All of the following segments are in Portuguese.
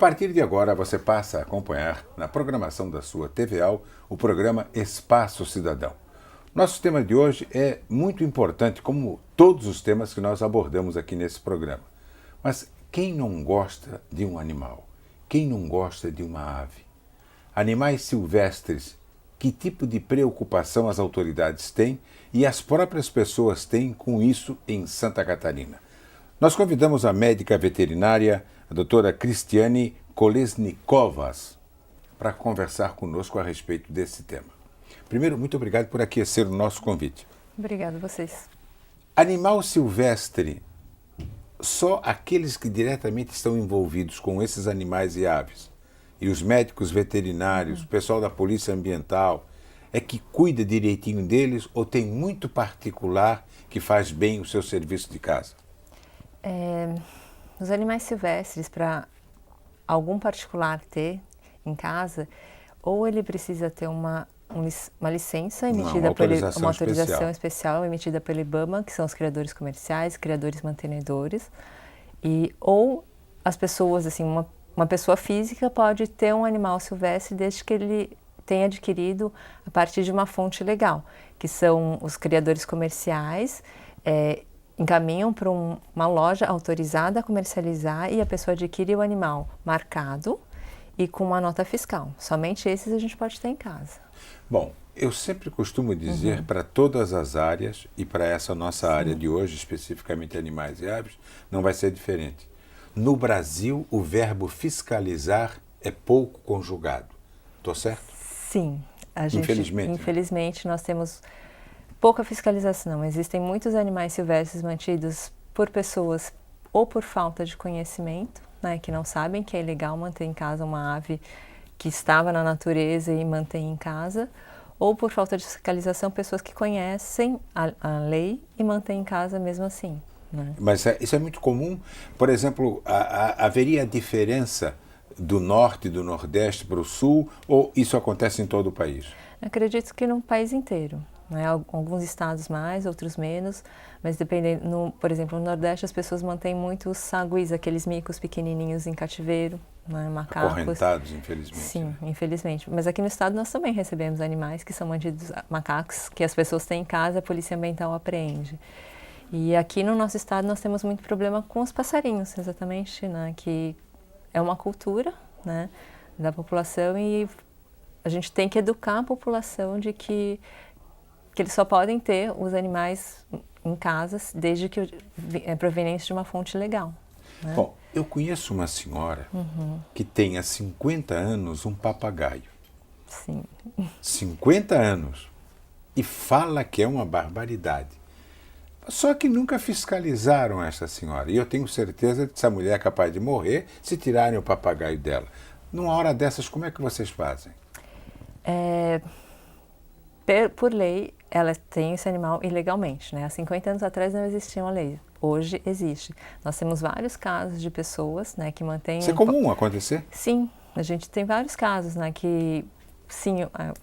partir de agora, você passa a acompanhar na programação da sua TVAL o programa Espaço Cidadão. Nosso tema de hoje é muito importante, como todos os temas que nós abordamos aqui nesse programa. Mas quem não gosta de um animal? Quem não gosta de uma ave? Animais silvestres, que tipo de preocupação as autoridades têm e as próprias pessoas têm com isso em Santa Catarina? Nós convidamos a médica veterinária, a doutora Cristiane Kolesnikovas, para conversar conosco a respeito desse tema. Primeiro, muito obrigado por aquecer o nosso convite. Obrigada a vocês. Animal silvestre, só aqueles que diretamente estão envolvidos com esses animais e aves, e os médicos veterinários, o pessoal da Polícia Ambiental, é que cuida direitinho deles ou tem muito particular que faz bem o seu serviço de casa? Os animais silvestres, para algum particular ter em casa, ou ele precisa ter uma licença emitida uma autorização especial emitida pelo IBAMA, que são os criadores comerciais, criadores mantenedores, ou as pessoas, assim, uma pessoa física pode ter um animal silvestre desde que ele tenha adquirido a partir de uma fonte legal, que são os criadores comerciais, encaminham para uma loja autorizada a comercializar e a pessoa adquire o animal marcado e com uma nota fiscal. Somente esses a gente pode ter em casa. Bom, eu sempre costumo dizer para todas as áreas, e para essa nossa área de hoje, especificamente animais e aves, não vai ser diferente. No Brasil, o verbo fiscalizar é pouco conjugado. Estou certo? Sim. Infelizmente. Infelizmente, nós temos pouca fiscalização. Existem muitos animais silvestres mantidos por pessoas ou por falta de conhecimento, né, que não sabem que é ilegal manter em casa uma ave que estava na natureza e mantém em casa, ou por falta de fiscalização, pessoas que conhecem a lei e mantêm em casa mesmo assim. Né? Mas isso é muito comum? Por exemplo, haveria diferença do norte e do nordeste para o sul, ou isso acontece em todo o país? Acredito que no país inteiro. Né? Alguns estados mais, outros menos, mas dependendo, por exemplo, no Nordeste as pessoas mantêm muito os saguis, aqueles micos pequenininhos em cativeiro, né? Macacos. Acorrentados, infelizmente. Sim, infelizmente. Mas aqui no estado nós também recebemos animais que são mantidos, macacos, que as pessoas têm em casa, a Polícia Ambiental apreende. E aqui no nosso estado nós temos muito problema com os passarinhos, exatamente, né? Que é uma cultura, né, da população e a gente tem que educar a população de que eles só podem ter os animais em casa desde que é proveniente de uma fonte legal. Né? Bom, eu conheço uma senhora que tem há 50 anos um papagaio. Sim. 50 anos. E fala que é uma barbaridade. Só que nunca fiscalizaram essa senhora. E eu tenho certeza que essa mulher é capaz de morrer se tirarem o papagaio dela. Numa hora dessas, como é que vocês fazem? Por lei, ela tem esse animal ilegalmente, né? Há 50 anos atrás não existia uma lei. Hoje existe. Nós temos vários casos de pessoas, né, que mantêm... Isso é comum acontecer? Sim, a gente tem vários casos, né, que, sim,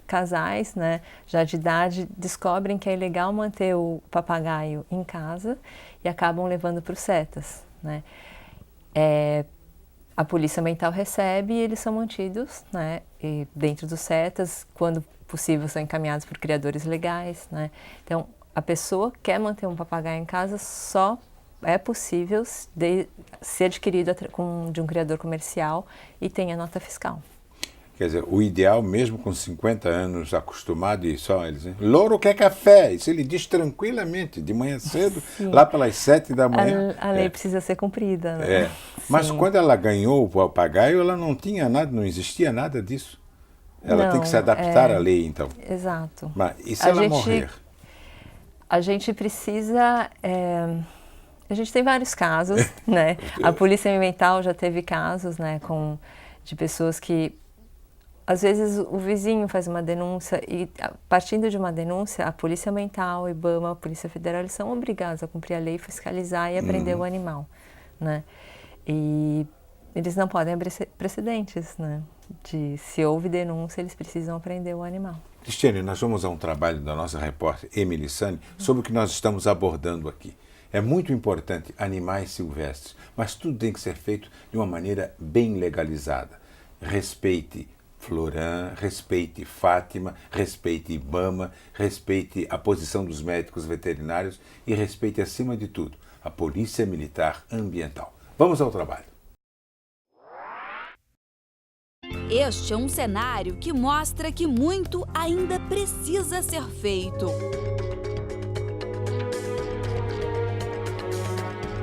casais, né, já de idade descobrem que é ilegal manter o papagaio em casa e acabam levando para os CETAS, né? A Polícia Ambiental recebe e eles são mantidos, né, e dentro dos CETAS, quando possível são encaminhados por criadores legais, né? Então, a pessoa quer manter um papagaio em casa, só é possível ser adquirido de um criador comercial e tem a nota fiscal. Quer dizer, o ideal, mesmo com 50 anos acostumado, e só eles, hein? Louro quer café, isso ele diz tranquilamente, de manhã cedo, Sim. Lá pelas 7 da manhã. A lei precisa ser cumprida, né? Mas quando ela ganhou o papagaio, ela não tinha nada, não existia nada disso. Ela tem que se adaptar à lei, então. Exato. Mas e se ela morrer? A gente precisa... a gente tem vários casos, né? A Polícia Ambiental já teve casos, né, de pessoas que... Às vezes o vizinho faz uma denúncia e, partindo de uma denúncia, a Polícia Ambiental, IBAMA, a Polícia Federal, eles são obrigados a cumprir a lei, fiscalizar e apreender o animal, né? E eles não podem abrir precedentes, né? Se houve denúncia, eles precisam apreender o animal. Cristiane, nós vamos a um trabalho da nossa repórter Emily Sani sobre o que nós estamos abordando aqui. É muito importante animais silvestres, mas tudo tem que ser feito de uma maneira bem legalizada. Respeite Floran, respeite Fátima, respeite Ibama, respeite a posição dos médicos veterinários e respeite, acima de tudo, a Polícia Militar Ambiental. Vamos ao trabalho. Este é um cenário que mostra que muito ainda precisa ser feito.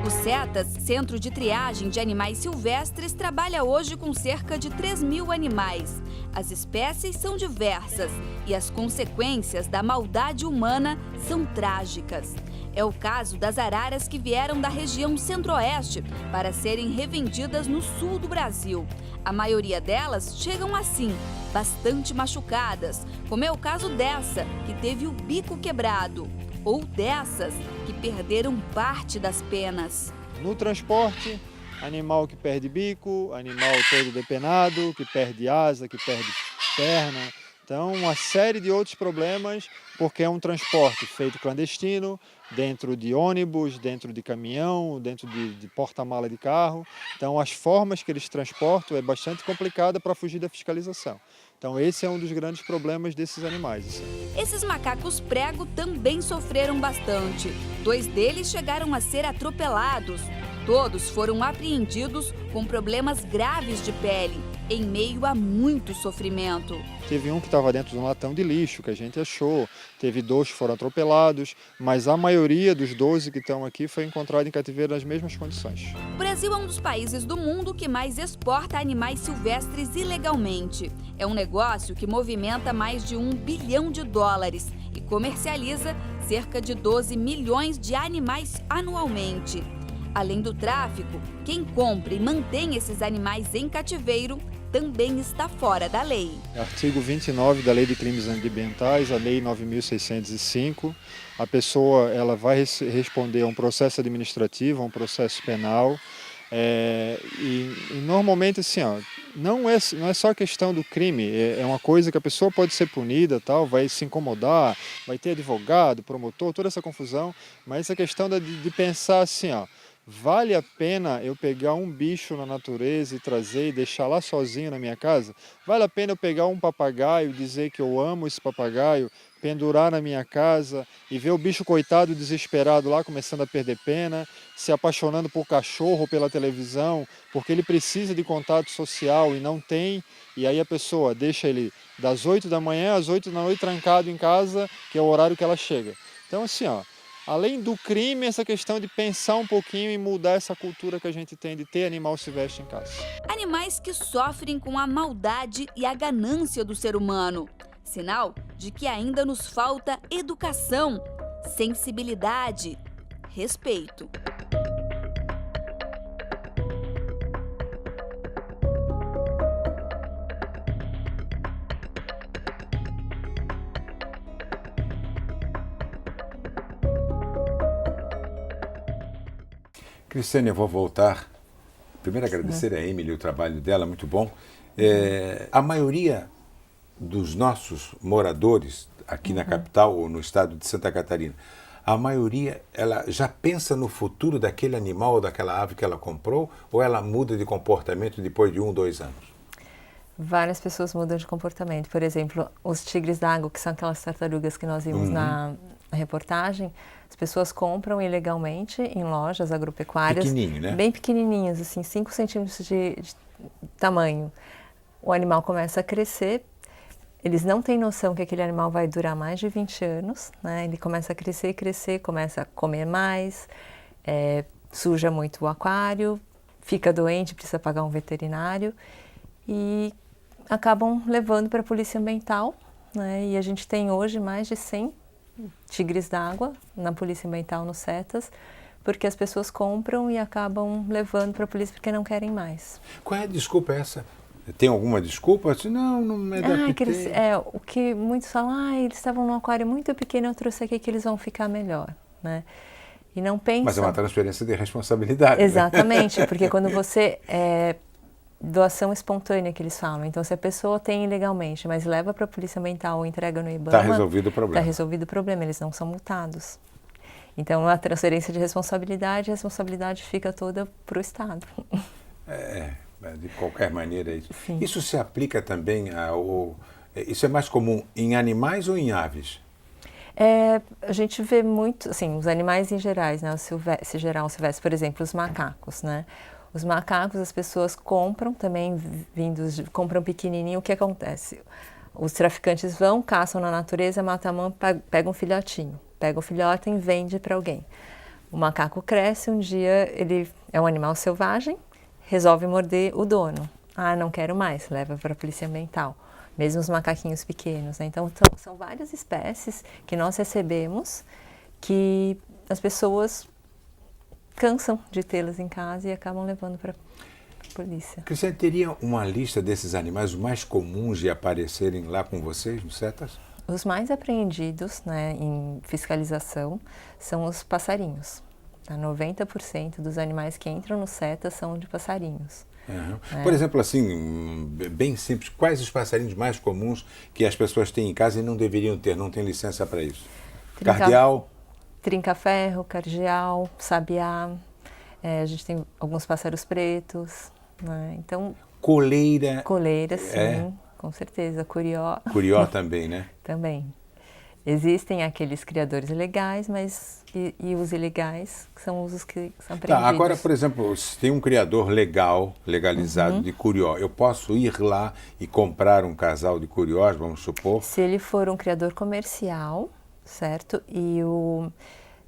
O CETAS, Centro de Triagem de Animais Silvestres, trabalha hoje com cerca de 3.000 animais. As espécies são diversas e as consequências da maldade humana são trágicas. É o caso das araras que vieram da região centro-oeste para serem revendidas no sul do Brasil. A maioria delas chegam assim, bastante machucadas, como é o caso dessa, que teve o bico quebrado, ou dessas, que perderam parte das penas. No transporte, animal que perde bico, animal todo depenado, que perde asa, que perde perna. Então, uma série de outros problemas, porque é um transporte feito clandestino, dentro de ônibus, dentro de caminhão, dentro de porta-mala de carro. Então, as formas que eles transportam é bastante complicada para fugir da fiscalização. Então, esse é um dos grandes problemas desses animais. Assim. Esses macacos prego também sofreram bastante. 2 deles chegaram a ser atropelados. Todos foram apreendidos com problemas graves de pele, em meio a muito sofrimento. Teve um que estava dentro de um latão de lixo, que a gente achou. Teve 2 que foram atropelados, mas a maioria dos 12 que estão aqui foi encontrado em cativeiro nas mesmas condições. O Brasil é um dos países do mundo que mais exporta animais silvestres ilegalmente. É um negócio que movimenta mais de US$1 bilhão e comercializa cerca de 12 milhões de animais anualmente. Além do tráfico, quem compra e mantém esses animais em cativeiro também está fora da lei. Artigo 29 da Lei de Crimes Ambientais, a Lei 9.605, a pessoa ela vai responder a um processo administrativo, a um processo penal, e normalmente assim, não é só questão do crime, é uma coisa que a pessoa pode ser punida, tal, vai se incomodar, vai ter advogado, promotor, toda essa confusão, mas essa questão de pensar assim, vale a pena eu pegar um bicho na natureza e trazer e deixar lá sozinho na minha casa? Vale a pena eu pegar um papagaio, dizer que eu amo esse papagaio, pendurar na minha casa e ver o bicho coitado desesperado lá começando a perder pena, se apaixonando por cachorro pela televisão, porque ele precisa de contato social e não tem, e aí a pessoa deixa ele das 8 da manhã às 8 da noite trancado em casa, que é o horário que ela chega. Então assim, além do crime, essa questão de pensar um pouquinho e mudar essa cultura que a gente tem de ter animal silvestre em casa. Animais que sofrem com a maldade e a ganância do ser humano. Sinal de que ainda nos falta educação, sensibilidade, respeito. Cristiane, eu vou voltar. Primeiro agradecer a Emily o trabalho dela, muito bom. A maioria dos nossos moradores aqui na capital ou no estado de Santa Catarina, a maioria ela já pensa no futuro daquele animal ou daquela ave que ela comprou, ou ela muda de comportamento depois de 1, 2 anos? Várias pessoas mudam de comportamento. Por exemplo, os tigres d'água, que são aquelas tartarugas que nós vimos na reportagem, as pessoas compram ilegalmente em lojas agropecuárias. Pequenininho, né? Bem pequenininhos, assim, 5 centímetros de tamanho. O animal começa a crescer, eles não têm noção que aquele animal vai durar mais de 20 anos, né? Ele começa a crescer, começa a comer mais, suja muito o aquário, fica doente, precisa pagar um veterinário e acabam levando para a Polícia Ambiental, né? E a gente tem hoje mais de 100 tigres d'água na Polícia Ambiental, no CETAS, porque as pessoas compram e acabam levando para a polícia porque não querem mais. Qual é a desculpa essa? Tem alguma desculpa? Não me adaptei. O que muitos falam, eles estavam num aquário muito pequeno, eu trouxe aqui que eles vão ficar melhor, né? E não pensam... Mas é uma transferência de responsabilidade. Exatamente, né? Porque quando você... doação espontânea que eles falam. Então, se a pessoa tem ilegalmente, mas leva para a Polícia Ambiental ou entrega no Ibama... Está resolvido o problema. Está resolvido o problema, eles não são multados. Então, uma transferência de responsabilidade, a responsabilidade fica toda para o Estado. De qualquer maneira isso. Sim. Isso se aplica também isso é mais comum em animais ou em aves? A gente vê muito, assim, os animais em gerais, né, silvestre, por exemplo, os macacos, né? Os macacos as pessoas compram também, compram pequenininho, o que acontece? Os traficantes vão, caçam na natureza, matam a mão, pegam um filhotinho, pegam o filhote e vende para alguém. O macaco cresce, um dia ele é um animal selvagem, resolve morder o dono. Ah, não quero mais, leva para a polícia ambiental. Mesmo os macaquinhos pequenos, né? Então, são várias espécies que nós recebemos que as pessoas cansam de tê-las em casa e acabam levando para a polícia. Cristiane, teria uma lista desses animais os mais comuns de aparecerem lá com vocês, no CETAS? Os mais apreendidos, né, em fiscalização são os passarinhos. 90% dos animais que entram no CETAS são de passarinhos. Uhum. Por exemplo, assim, bem simples, quais os passarinhos mais comuns que as pessoas têm em casa e não deveriam ter, não têm licença para isso? Cardeal? Trinca-ferro, cardeal, sabiá, a gente tem alguns pássaros pretos, né? Então... Coleira? Coleira, sim, com certeza. Curió. Curió também, né? Também. Existem aqueles criadores legais, mas e os ilegais, que são os que são apreendidos. Tá, agora, por exemplo, se tem um criador legalizado de curió, eu posso ir lá e comprar um casal de curiós, vamos supor? Se ele for um criador comercial, certo? E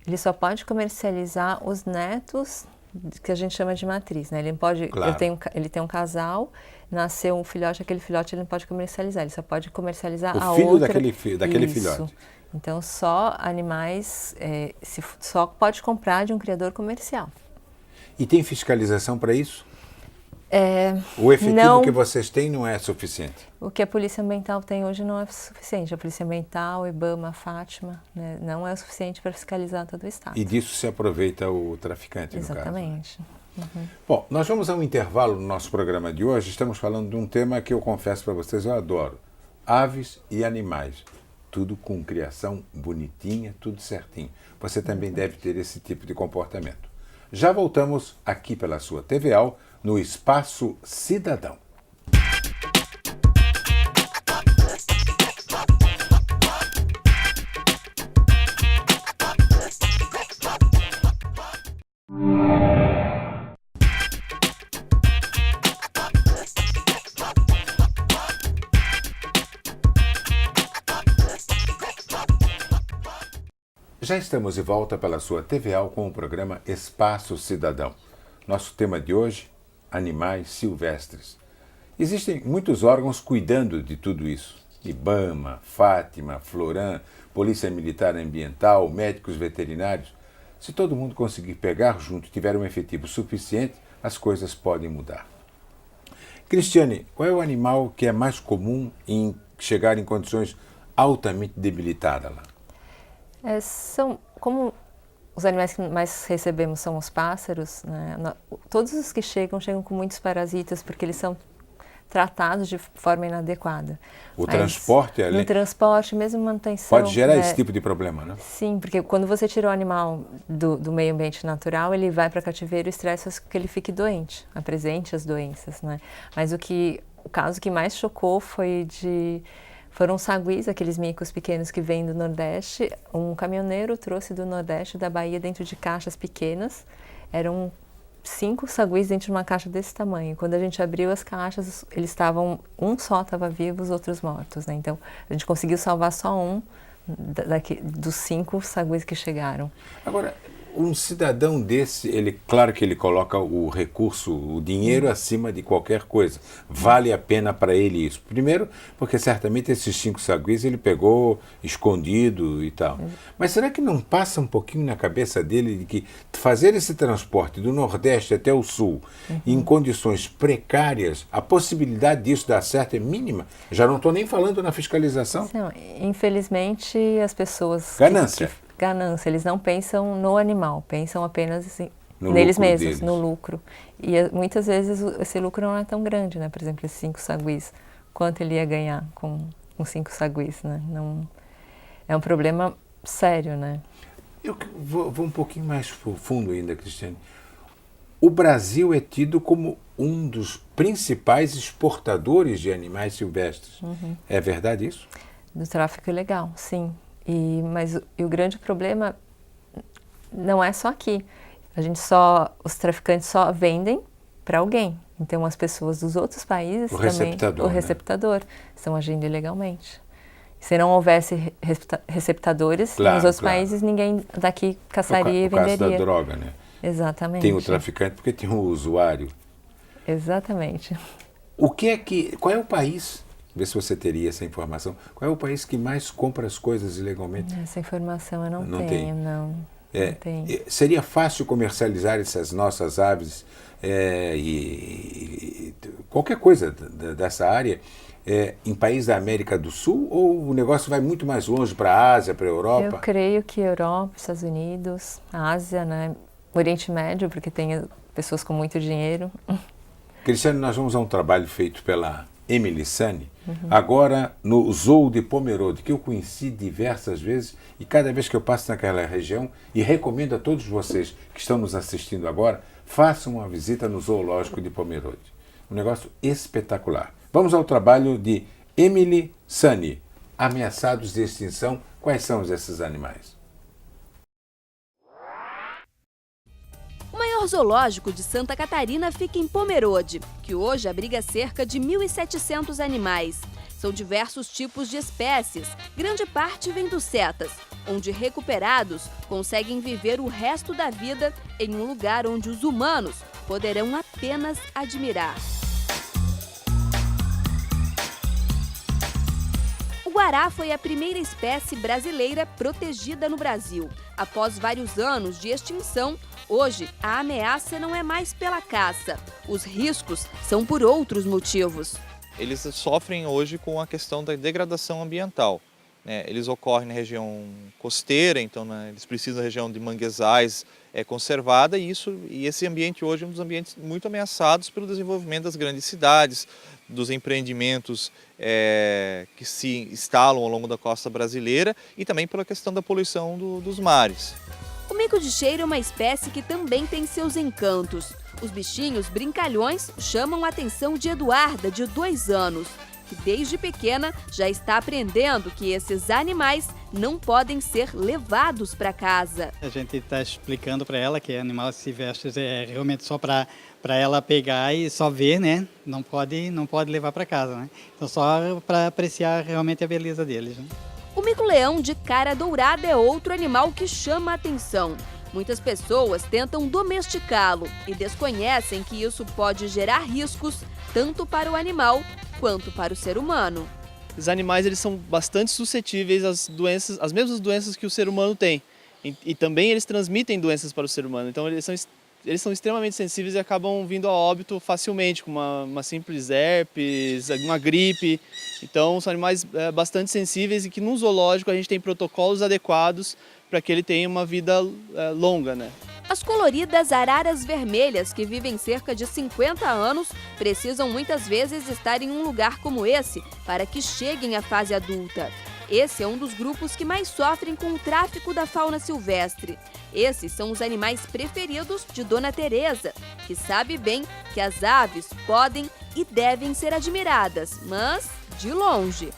ele só pode comercializar os netos que a gente chama de matriz, né? Ele pode, claro. Ele tem um casal, nasceu um filhote, aquele filhote ele não pode comercializar, ele só pode comercializar o a filho outra. daquele Isso. filhote. Então, só animais, só pode comprar de um criador comercial. E tem fiscalização para isso? O efetivo não, que vocês têm não é suficiente? O que a Polícia Ambiental tem hoje não é suficiente. A Polícia Ambiental, IBAMA, a Fátima, né, não é o suficiente para fiscalizar todo o Estado. E disso se aproveita o traficante, no caso. Exatamente. Uhum. Bom, nós vamos a um intervalo no nosso programa de hoje. Estamos falando de um tema que eu confesso para vocês, eu adoro. Aves e animais. Tudo com criação bonitinha, tudo certinho. Você também deve ter esse tipo de comportamento. Já voltamos aqui pela sua TVAL no Espaço Cidadão. Já estamos de volta pela sua TVAL com o programa Espaço Cidadão. Nosso tema de hoje, animais silvestres. Existem muitos órgãos cuidando de tudo isso. IBAMA, Fátima, Floran, Polícia Militar Ambiental, médicos veterinários. Se todo mundo conseguir pegar junto e tiver um efetivo suficiente, as coisas podem mudar. Cristiane, qual é o animal que é mais comum em chegar em condições altamente debilitadas lá? Como os animais que mais recebemos são os pássaros, né? Todos os que chegam com muitos parasitas, porque eles são tratados de forma inadequada. Transporte, no transporte, mesmo manutenção... Pode gerar esse tipo de problema, né? Sim, porque quando você tira o animal do meio ambiente natural, ele vai para cativeiro e estressa que ele fique doente, apresente as doenças, né? Mas o caso que mais chocou foram os saguis, aqueles micos pequenos que vêm do Nordeste. Um caminhoneiro trouxe do Nordeste, da Bahia, dentro de caixas pequenas. Eram 5 saguis dentro de uma caixa desse tamanho. Quando a gente abriu as caixas, um só estava vivo, os outros mortos, né? Então, a gente conseguiu salvar só um dos 5 saguis que chegaram. Agora, um cidadão desse, claro que ele coloca o recurso, o dinheiro acima de qualquer coisa. Vale a pena para ele isso. Primeiro, porque certamente esses 5 saguis ele pegou escondido e tal. Mas será que não passa um pouquinho na cabeça dele de que fazer esse transporte do Nordeste até o Sul em condições precárias, a possibilidade disso dar certo é mínima? Já não estou nem falando na fiscalização. Não, infelizmente, as pessoas... Ganância. Ganância, eles não pensam no animal, pensam apenas assim, neles mesmos, no lucro. E muitas vezes esse lucro não é tão grande, né? Por exemplo, esses 5 saguis, quanto ele ia ganhar com 5 saguis, né? Não, é um problema sério, né? Eu vou um pouquinho mais fundo ainda, Cristiane. O Brasil é tido como um dos principais exportadores de animais silvestres. É verdade isso? Do tráfico ilegal, sim. Mas o grande problema não é só aqui. Os traficantes só vendem para alguém. Então as pessoas dos outros países o receptador, estão agindo ilegalmente. Se não houvesse receptadores nos outros países, ninguém daqui caçaria e venderia. Por causa da droga, né? Exatamente. Tem o traficante porque tem o usuário. Exatamente. Qual é o país, vê se você teria essa informação, qual é o país que mais compra as coisas ilegalmente? Essa informação eu não tenho, não. Seria fácil comercializar essas nossas aves e qualquer coisa dessa área em países da América do Sul, ou o negócio vai muito mais longe para a Ásia, para a Europa? Eu creio que Europa, Estados Unidos, Ásia, né? Oriente Médio, porque tem pessoas com muito dinheiro. Cristiane, nós vamos a um trabalho feito pela Emily Sani, agora no Zoo de Pomerode, que eu conheci diversas vezes e cada vez que eu passo naquela região, e recomendo a todos vocês que estão nos assistindo agora, façam uma visita no Zoológico de Pomerode. Um negócio espetacular. Vamos ao trabalho de Emily Sani. Ameaçados de extinção, quais são esses animais? O maior zoológico de Santa Catarina fica em Pomerode, que hoje abriga cerca de 1.700 animais. São diversos tipos de espécies, grande parte vem dos setas, onde recuperados conseguem viver o resto da vida em um lugar onde os humanos poderão apenas admirar. O guará foi a primeira espécie brasileira protegida no Brasil. Após vários anos de extinção, hoje a ameaça não é mais pela caça. Os riscos são por outros motivos. Eles sofrem hoje com a questão da degradação ambiental. Eles ocorrem na região costeira, então eles precisam da região de manguezais conservada, e esse ambiente hoje é um dos ambientes muito ameaçados pelo desenvolvimento das grandes cidades, dos empreendimentos que se instalam ao longo da costa brasileira e também pela questão da poluição dos mares. O mico de cheiro é uma espécie que também tem seus encantos. Os bichinhos brincalhões chamam a atenção de Eduarda, de 2 anos, que desde pequena já está aprendendo que esses animais não podem ser levados para casa. A gente está explicando para ela que animais silvestres é realmente só para ela pegar e só ver, né? Não pode levar para casa, né? Então só para apreciar realmente a beleza deles, né? O mico-leão de cara dourada é outro animal que chama a atenção. Muitas pessoas tentam domesticá-lo e desconhecem que isso pode gerar riscos tanto para o animal quanto para o ser humano. Os animais eles são bastante suscetíveis às mesmas doenças que o ser humano tem. E também eles transmitem doenças para o ser humano. Então eles são extremamente sensíveis e acabam vindo a óbito facilmente, com uma simples herpes, uma gripe. Então são animais bastante sensíveis e que no zoológico a gente tem protocolos adequados para que ele tenha uma vida longa, né? As coloridas araras vermelhas, que vivem cerca de 50 anos, precisam muitas vezes estar em um lugar como esse para que cheguem à fase adulta. Esse é um dos grupos que mais sofrem com o tráfico da fauna silvestre. Esses são os animais preferidos de Dona Teresa, que sabe bem que as aves podem e devem ser admiradas, mas de longe.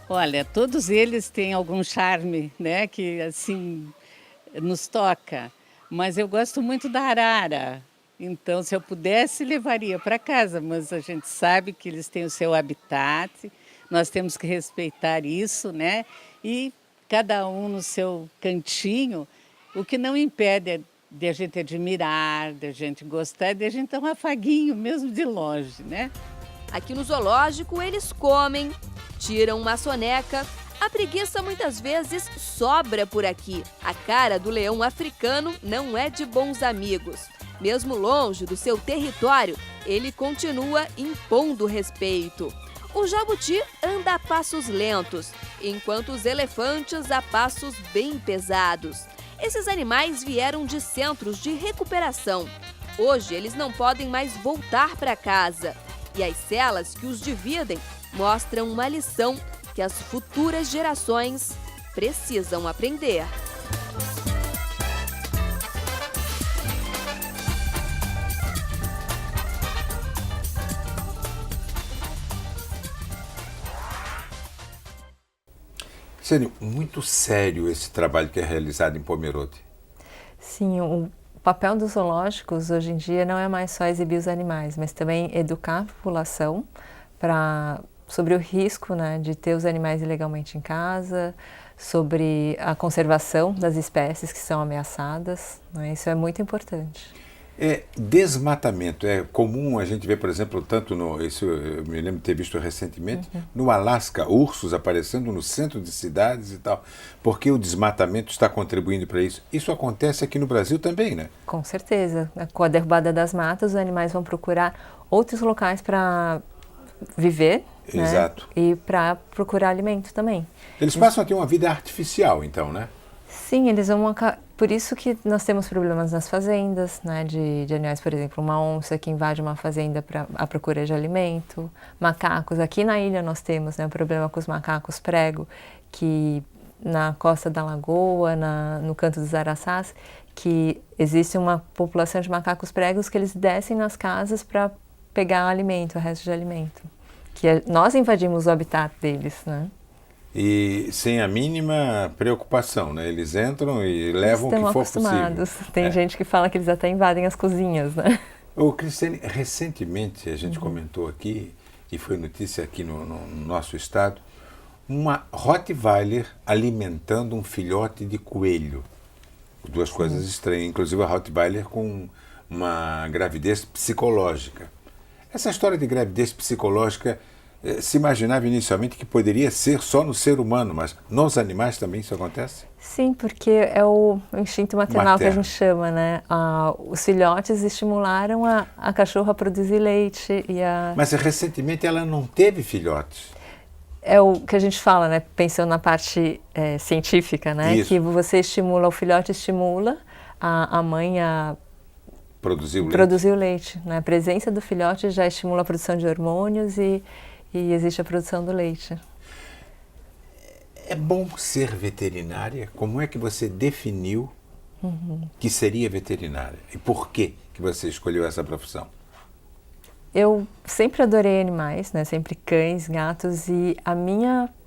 Olha, todos eles têm algum charme, né, que assim nos toca. Mas eu gosto muito da arara, então se eu pudesse levaria para casa, mas a gente sabe que eles têm o seu habitat, nós temos que respeitar isso, né? E cada um no seu cantinho, o que não impede de a gente admirar, de a gente gostar, de a gente dar um afaguinho mesmo de longe, né? Aqui no zoológico eles comem, tiram uma soneca. A preguiça muitas vezes sobra por aqui. A cara do leão africano não é de bons amigos. Mesmo longe do seu território, ele continua impondo respeito. O jabuti anda a passos lentos, enquanto os elefantes a passos bem pesados. Esses animais vieram de centros de recuperação. Hoje eles não podem mais voltar para casa. E as celas que os dividem mostram uma lição que as futuras gerações precisam aprender. Cristiane, muito sério esse trabalho que é realizado em Pomerode. Sim, o papel dos zoológicos hoje em dia não é mais só exibir os animais, mas também educar a população sobre o risco, né, de ter os animais ilegalmente em casa, sobre a conservação das espécies que são ameaçadas, né? Isso é muito importante. Desmatamento é comum a gente ver, por exemplo, tanto isso eu me lembro de ter visto recentemente, no Alasca, ursos aparecendo no centro de cidades e tal, porque o desmatamento está contribuindo para isso. Isso acontece aqui no Brasil também, né? Com certeza. Com a derrubada das matas, os animais vão procurar outros locais para viver, exato, né? E para procurar alimento também. Eles passam a ter uma vida artificial, então, né? Sim, eles vão... Por isso que nós temos problemas nas fazendas, né, de animais, por exemplo, uma onça que invade uma fazenda à procura de alimento, macacos. Aqui na ilha nós temos, né, o problema com os macacos prego, que na costa da lagoa, no canto dos Araçás, que existe uma população de macacos pregos que eles descem nas casas para pegar alimento, o resto de alimento. Nós invadimos o habitat deles, né? E sem a mínima preocupação, né? Eles entram e levam o que for possível. Tem gente que fala que eles até invadem as cozinhas, né? Ô, Cristiane, recentemente a gente comentou aqui, e foi notícia aqui no nosso estado, uma Rottweiler alimentando um filhote de coelho. Duas coisas estranhas, inclusive a Rottweiler com uma gravidez psicológica. Essa história de gravidez psicológica se imaginava inicialmente que poderia ser só no ser humano, mas nos animais também isso acontece? Sim, porque é o instinto maternal que a gente chama, né? Os filhotes estimularam a cachorra a produzir leite Mas recentemente ela não teve filhotes. É o que a gente fala, né? Pensando na parte científica, né? Isso. Que você estimula, o filhote estimula a mãe a produzir o leite. Né? A presença do filhote já estimula a produção de hormônios e existe a produção do leite. É bom ser veterinária? Como é que você definiu que seria veterinária? E por que você escolheu essa profissão? Eu sempre adorei animais, né? Sempre cães, gatos, e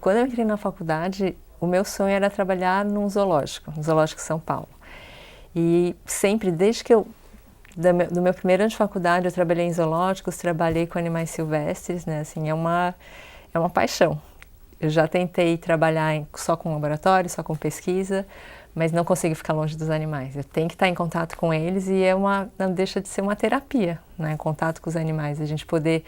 quando eu entrei na faculdade, o meu sonho era trabalhar no Zoológico São Paulo. E sempre, desde que do meu primeiro ano de faculdade, eu trabalhei em zoológicos, trabalhei com animais silvestres, né? Assim, é uma paixão. Eu já tentei trabalhar só com laboratório, só com pesquisa, mas não consigo ficar longe dos animais. Eu tenho que estar em contato com eles e não deixa de ser uma terapia, né? Contato com os animais, a gente poder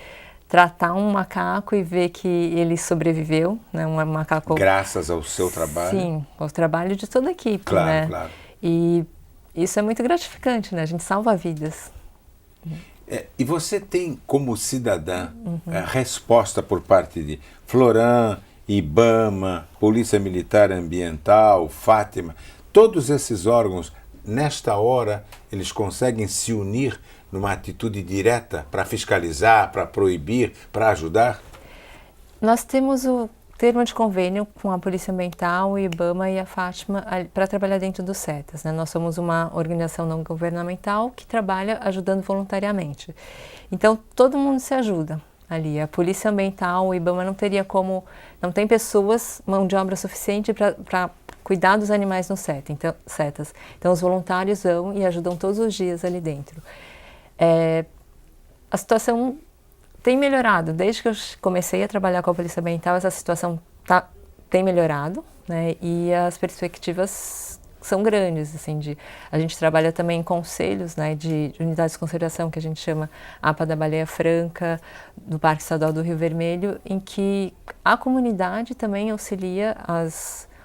tratar um macaco e ver que ele sobreviveu, né? Um macaco... Graças ao seu trabalho? Sim, ao trabalho de toda a equipe, claro, né? Claro. E isso é muito gratificante, né? A gente salva vidas. E você tem, como cidadã, resposta por parte de Floram, IBAMA, Polícia Militar Ambiental, Fátima, todos esses órgãos, nesta hora, eles conseguem se unir numa atitude direta para fiscalizar, para proibir, para ajudar? Nós temos o termo de convênio com a Polícia Ambiental, o IBAMA e a Fátima para trabalhar dentro dos CETAS, né? Nós somos uma organização não governamental que trabalha ajudando voluntariamente. Então, todo mundo se ajuda ali. A Polícia Ambiental, o IBAMA não tem pessoas, mão de obra suficiente para cuidar dos animais no CETAS. Então, os voluntários vão e ajudam todos os dias ali dentro. A situação tem melhorado. Desde que eu comecei a trabalhar com a Polícia Ambiental, essa situação tem melhorado, né? E as perspectivas são grandes. Assim, a gente trabalha também em conselhos, né, de unidades de conservação, que a gente chama APA da Baleia Franca, do Parque Estadual do Rio Vermelho, em que a comunidade também auxilia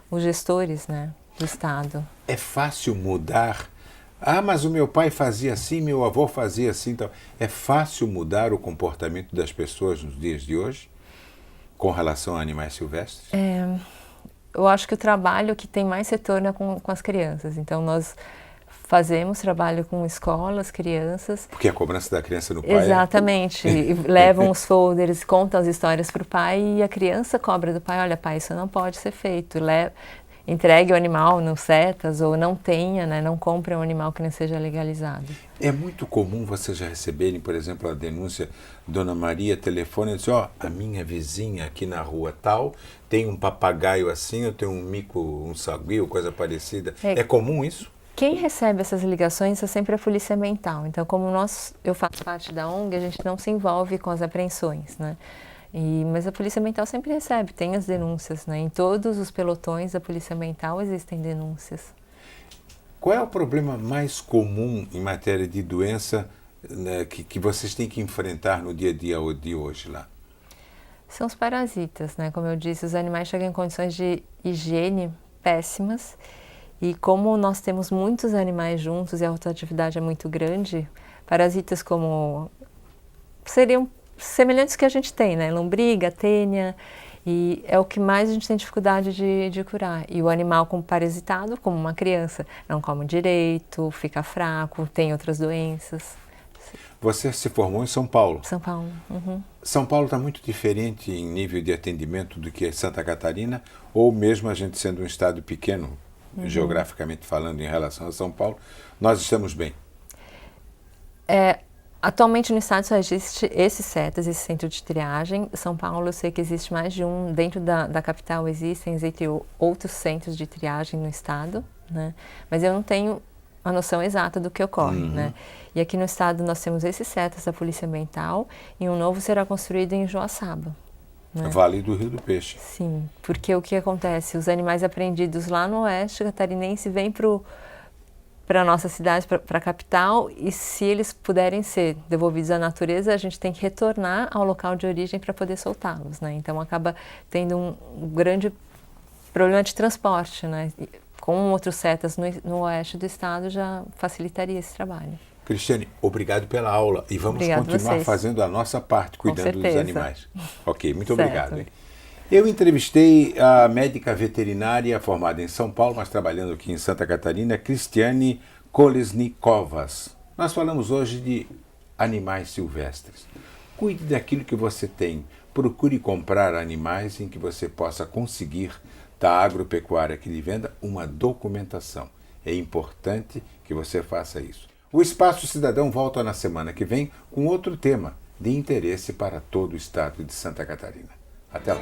os gestores, né, do Estado. É fácil mudar? Mas o meu pai fazia assim, meu avô fazia assim. Então, é fácil mudar o comportamento das pessoas nos dias de hoje com relação a animais silvestres? Eu acho que o trabalho que tem mais retorno é com as crianças. Então, nós fazemos trabalho com escolas, crianças. Porque a cobrança da criança no pai... Exatamente. Levam os folders, contam as histórias para o pai e a criança cobra do pai, olha pai, isso não pode ser feito. entregue o animal no CETAS ou não tenha, né, não compre um animal que não seja legalizado. É muito comum vocês já receberem, por exemplo, a denúncia, Dona Maria telefone e diz, a minha vizinha aqui na rua tal tem um papagaio assim, eu tenho um mico, um saguio, coisa parecida. É comum isso? Quem recebe essas ligações é sempre a Polícia Ambiental. Então, como eu faço parte da ONG, a gente não se envolve com as apreensões, né? Mas a Polícia Ambiental sempre recebe, tem as denúncias, né? Em todos os pelotões da Polícia Ambiental existem denúncias. Qual é o problema mais comum em matéria de doença, né, que vocês têm que enfrentar no dia a dia de hoje lá? São os parasitas, né? Como eu disse, os animais chegam em condições de higiene péssimas. E como nós temos muitos animais juntos e a rotatividade é muito grande, parasitas como seriam semelhantes que a gente tem, né? Lombriga, tênia, e é o que mais a gente tem dificuldade de curar. E o animal como parasitado, como uma criança, não come direito, fica fraco, tem outras doenças. Você se formou em São Paulo? São Paulo. Uhum. São Paulo está muito diferente em nível de atendimento do que Santa Catarina, ou mesmo a gente sendo um estado pequeno, geograficamente falando, em relação a São Paulo, nós estamos bem? Atualmente no estado só existe esse CETAS, esse centro de triagem. São Paulo eu sei que existe mais de um, dentro da capital existem outros centros de triagem no estado, né? Mas eu não tenho a noção exata do que ocorre, né? E aqui no estado nós temos esse CETAS da Polícia Ambiental e um novo será construído em Joaçaba. Né? Vale do Rio do Peixe. Sim, porque o que acontece? Os animais apreendidos lá no oeste catarinense vêm para a nossa cidade, para a capital, e se eles puderem ser devolvidos à natureza, a gente tem que retornar ao local de origem para poder soltá-los, né? Então acaba tendo um grande problema de transporte, né? E com outros CETAS no oeste do estado já facilitaria esse trabalho. Cristiane, obrigado pela aula e vamos continuar fazendo a nossa parte, cuidando dos animais. Ok, muito obrigado. Hein? Eu entrevistei a médica veterinária formada em São Paulo, mas trabalhando aqui em Santa Catarina, Cristiane Kolesnikovas. Nós falamos hoje de animais silvestres. Cuide daquilo que você tem. Procure comprar animais em que você possa conseguir da agropecuária que lhe venda uma documentação. É importante que você faça isso. O Espaço Cidadão volta na semana que vem com outro tema de interesse para todo o estado de Santa Catarina. Até lá.